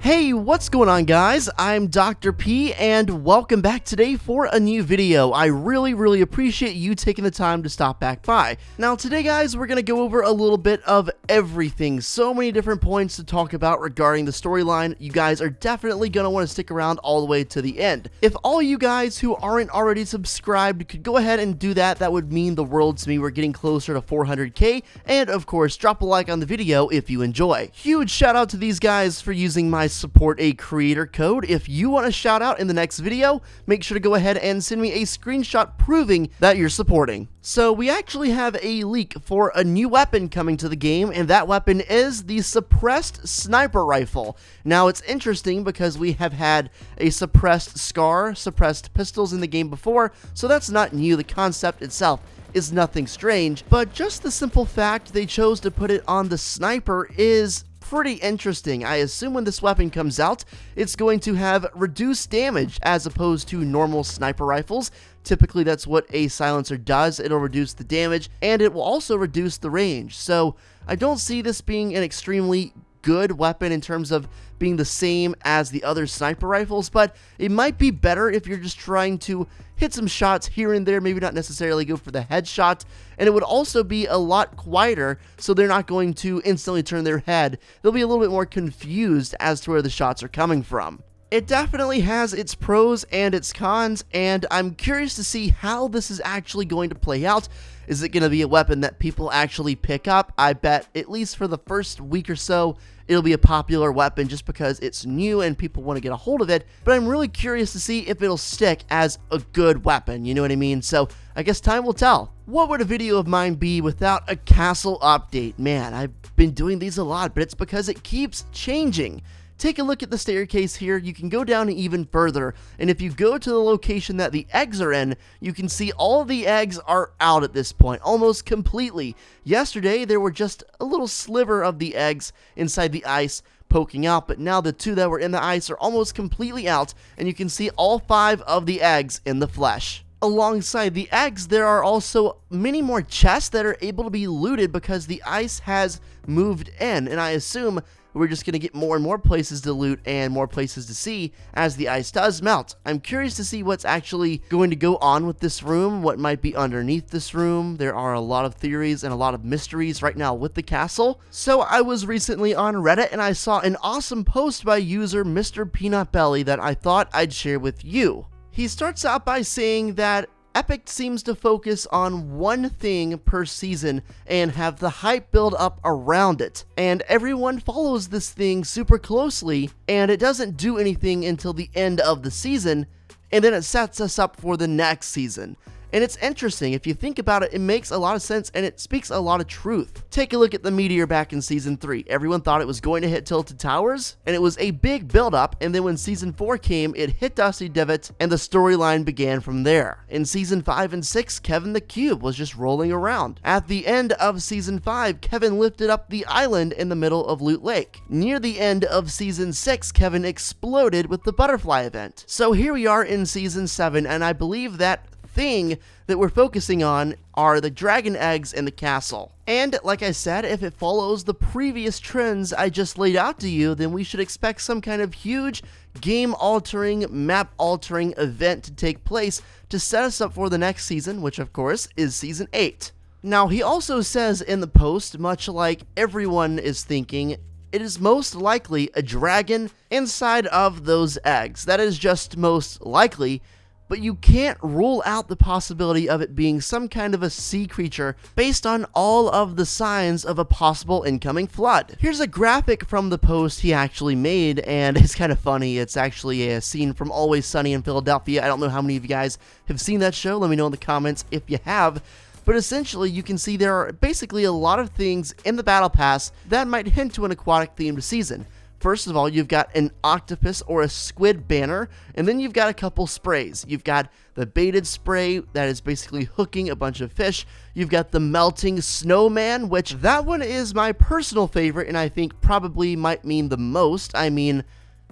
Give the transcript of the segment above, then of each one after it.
Hey, what's going on, guys? I'm Dr. P, and welcome back today for a new video. I really appreciate you taking the time to stop back by. Now, today, guys, we're going to go over a little bit of everything. So many different points to talk about regarding the storyline. You guys are definitely going to want to stick around all the way to the end. If all you guys who aren't already subscribed could go ahead and do that, that would mean the world to me. We're getting closer to 400k, and of course, drop a like on the video if you enjoy. Huge shout out to these guys for using my support a creator code. If you want a shout out in the next video, make sure to go ahead and send me a screenshot proving that you're supporting. So we actually have a leak for a new weapon coming to the game, and that weapon is the suppressed sniper rifle. Now it's interesting because we have had a suppressed SCAR, suppressed pistols in the game before, so that's not new. The concept itself is nothing strange, but just the simple fact they chose to put it on the sniper is pretty interesting. I assume when this weapon comes out, it's going to have reduced damage as opposed to normal sniper rifles. Typically, that's what a silencer does. It'll reduce the damage, and it will also reduce the range. So I don't see this being an extremely good weapon in terms of being the same as the other sniper rifles, but it might be better if you're just trying to hit some shots here and there, maybe not necessarily go for the headshot, and it would also be a lot quieter, so they're not going to instantly turn their head. They'll be a little bit more confused as to where the shots are coming from. It definitely has its pros and its cons, and I'm curious to see how this is actually going to play out. Is it going to be a weapon that people actually pick up? I bet, at least for the first week or so, it'll be a popular weapon just because it's new and people want to get a hold of it, but I'm really curious to see if it'll stick as a good weapon, you know what I mean? So I guess time will tell. What would a video of mine be without a castle update? Man, I've been doing these a lot, but it's because it keeps changing. Take a look at the staircase here. You can go down even further, and if you go to the location that the eggs are in, you can see all of the eggs are out at this point, almost completely. Yesterday, there were just a little sliver of the eggs inside the ice poking out, but now the two that were in the ice are almost completely out, and you can see all 5 of the eggs in the flesh. Alongside the eggs, there are also many more chests that are able to be looted because the ice has moved in, and I assume we're just going to get more and more places to loot and more places to see as the ice does melt. I'm curious to see what's actually going to go on with this room, what might be underneath this room. There are a lot of theories and a lot of mysteries right now with the castle. So I was recently on Reddit and I saw an awesome post by user Mr. Pineapplez that I thought I'd share with you. He starts out by saying that Epic seems to focus on one thing per season and have the hype build up around it, and everyone follows this thing super closely, and it doesn't do anything until the end of the season, and then it sets us up for the next season. And it's interesting, if you think about it, it makes a lot of sense and it speaks a lot of truth. Take a look at the meteor back in Season 3. Everyone thought it was going to hit Tilted Towers, and it was a big build-up, and then when Season 4 came, it hit Dusty Divot, and the storyline began from there. In Season 5 and 6, Kevin the Cube was just rolling around. At the end of Season 5, Kevin lifted up the island in the middle of Loot Lake. Near the end of Season 6, Kevin exploded with the butterfly event. So here we are in Season 7, and I believe that thing that we're focusing on are the dragon eggs in the castle. And like I said, if it follows the previous trends I just laid out to you, then we should expect some kind of huge game-altering, map-altering event to take place to set us up for the next season, which of course is Season 8. Now, he also says in the post, much like everyone is thinking, it is most likely a dragon inside of those eggs. That is just most likely, but you can't rule out the possibility of it being some kind of a sea creature based on all of the signs of a possible incoming flood. Here's a graphic from the post he actually made, and it's kind of funny. It's actually a scene from Always Sunny in Philadelphia. I don't know how many of you guys have seen that show. Let me know in the comments if you have. But essentially, you can see there are basically a lot of things in the Battle Pass that might hint to an aquatic-themed season. First of all, you've got an octopus or a squid banner, and then you've got a couple sprays. You've got the baited spray that is basically hooking a bunch of fish. You've got the melting snowman, which that one is my personal favorite, and I think probably might mean the most. I mean,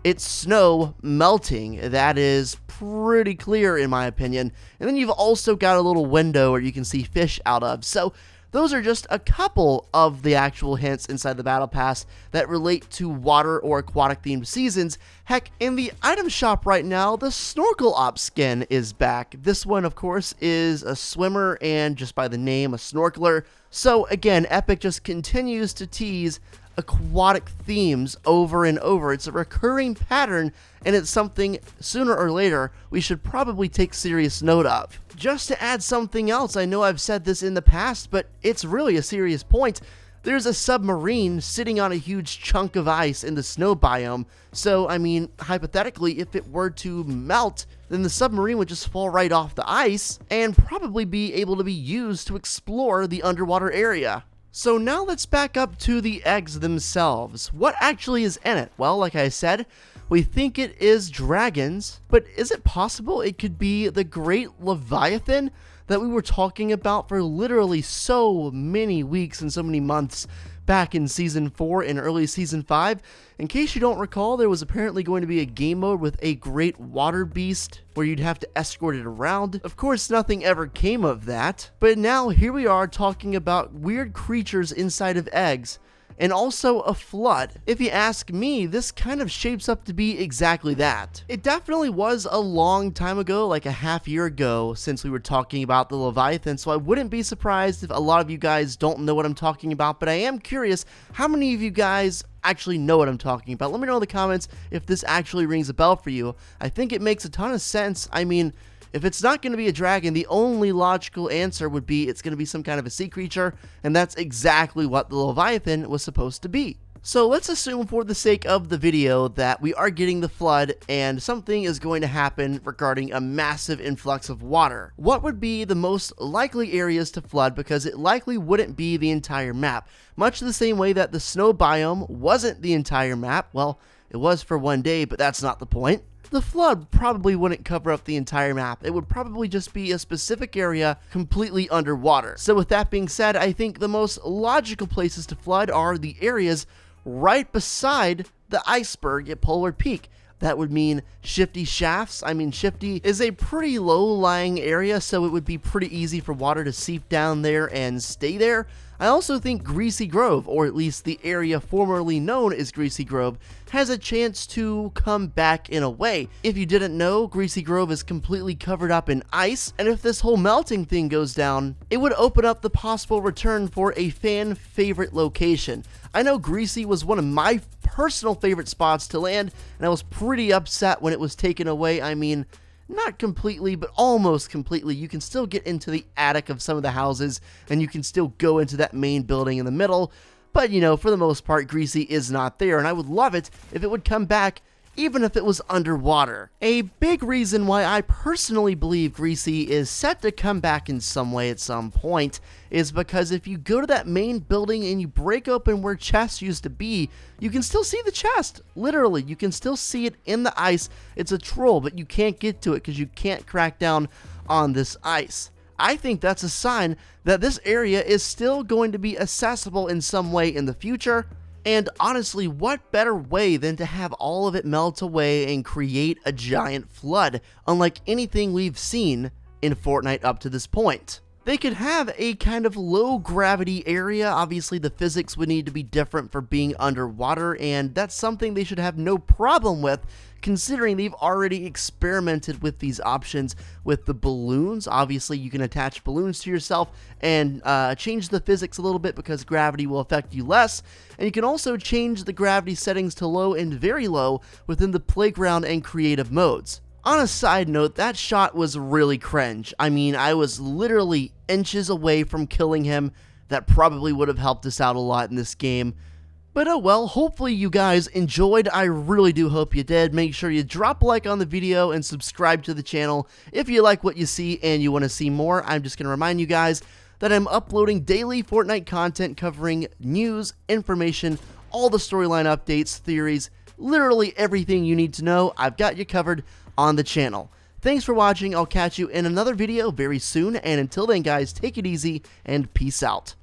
it's snow melting. That is pretty clear in my opinion. And then you've also got a little window where you can see fish out of. So those are just a couple of the actual hints inside the Battle Pass that relate to water or aquatic themed seasons. Heck, in the item shop right now, the Snorkel Op skin is back. This one, of course, is a swimmer and just by the name, a snorkeler. So again, Epic just continues to tease aquatic themes over and over. It's a recurring pattern, and it's something sooner or later we should probably take serious note of. Just to add something else, I know I've said this in the past, but it's really a serious point. There's a submarine sitting on a huge chunk of ice in the snow biome, so I mean, hypothetically, if it were to melt, then the submarine would just fall right off the ice and probably be able to be used to explore the underwater area. So now let's back up to the eggs themselves. What actually is in it? Well, like I said, we think it is dragons, but is it possible it could be the great Leviathan that we were talking about for literally so many weeks and so many months back in Season 4 and early Season 5? In case you don't recall, there was apparently going to be a game mode with a great water beast where you'd have to escort it around. Of course, nothing ever came of that, but now here we are talking about weird creatures inside of eggs, and also a flood. If you ask me, this kind of shapes up to be exactly that. It definitely was a long time ago, like a half year ago, since we were talking about the Leviathan, so I wouldn't be surprised if a lot of you guys don't know what I'm talking about, but I am curious, how many of you guys actually know what I'm talking about? Let me know in the comments if this actually rings a bell for you. I think it makes a ton of sense. I mean, if it's not going to be a dragon, the only logical answer would be it's going to be some kind of a sea creature, and that's exactly what the Leviathan was supposed to be. So let's assume for the sake of the video that we are getting the flood and something is going to happen regarding a massive influx of water. What would be the most likely areas to flood, because it likely wouldn't be the entire map? Much the same way that the snow biome wasn't the entire map. Well, it was for one day, but that's not the point. The flood probably wouldn't cover up the entire map. It would probably just be a specific area completely underwater. So with that being said, I think the most logical places to flood are the areas right beside the iceberg at Polar Peak. That would mean Shifty Shafts. I mean, Shifty is a pretty low-lying area, so it would be pretty easy for water to seep down there and stay there. I also think Greasy Grove, or at least the area formerly known as Greasy Grove, has a chance to come back in a way. If you didn't know, Greasy Grove is completely covered up in ice, and if this whole melting thing goes down, it would open up the possible return for a fan favorite location. I know Greasy was one of my personal favorite spots to land, and I was pretty upset when it was taken away. I mean, not completely, but almost completely. You can still get into the attic of some of the houses, and you can still go into that main building in the middle. But, you know, for the most part, Greasy is not there, and I would love it if it would come back, even if it was underwater. A big reason why I personally believe Greasy is set to come back in some way at some point is because if you go to that main building and you break open where chests used to be, you can still see the chest. Literally, you can still see it in the ice. It's a troll, but you can't get to it because you can't crack down on this ice. I think that's a sign that this area is still going to be accessible in some way in the future. And honestly, what better way than to have all of it melt away and create a giant flood, unlike anything we've seen in Fortnite up to this point. They could have a kind of low gravity area. Obviously, the physics would need to be different for being underwater, and that's something they should have no problem with, considering they've already experimented with these options with the balloons. Obviously, you can attach balloons to yourself and change the physics a little bit because gravity will affect you less. And you can also change the gravity settings to low and very low within the playground and creative modes. On a side note, that shot was really cringe. I mean, I was literally inches away from killing him. That probably would have helped us out a lot in this game. But oh well, hopefully you guys enjoyed. I really do hope you did. Make sure you drop a like on the video and subscribe to the channel if you like what you see and you want to see more. I'm just going to remind you guys that I'm uploading daily Fortnite content covering news, information, all the storyline updates, theories, literally everything you need to know. I've got you covered on the channel. Thanks for watching. I'll catch you in another video very soon, and until then guys, take it easy and peace out.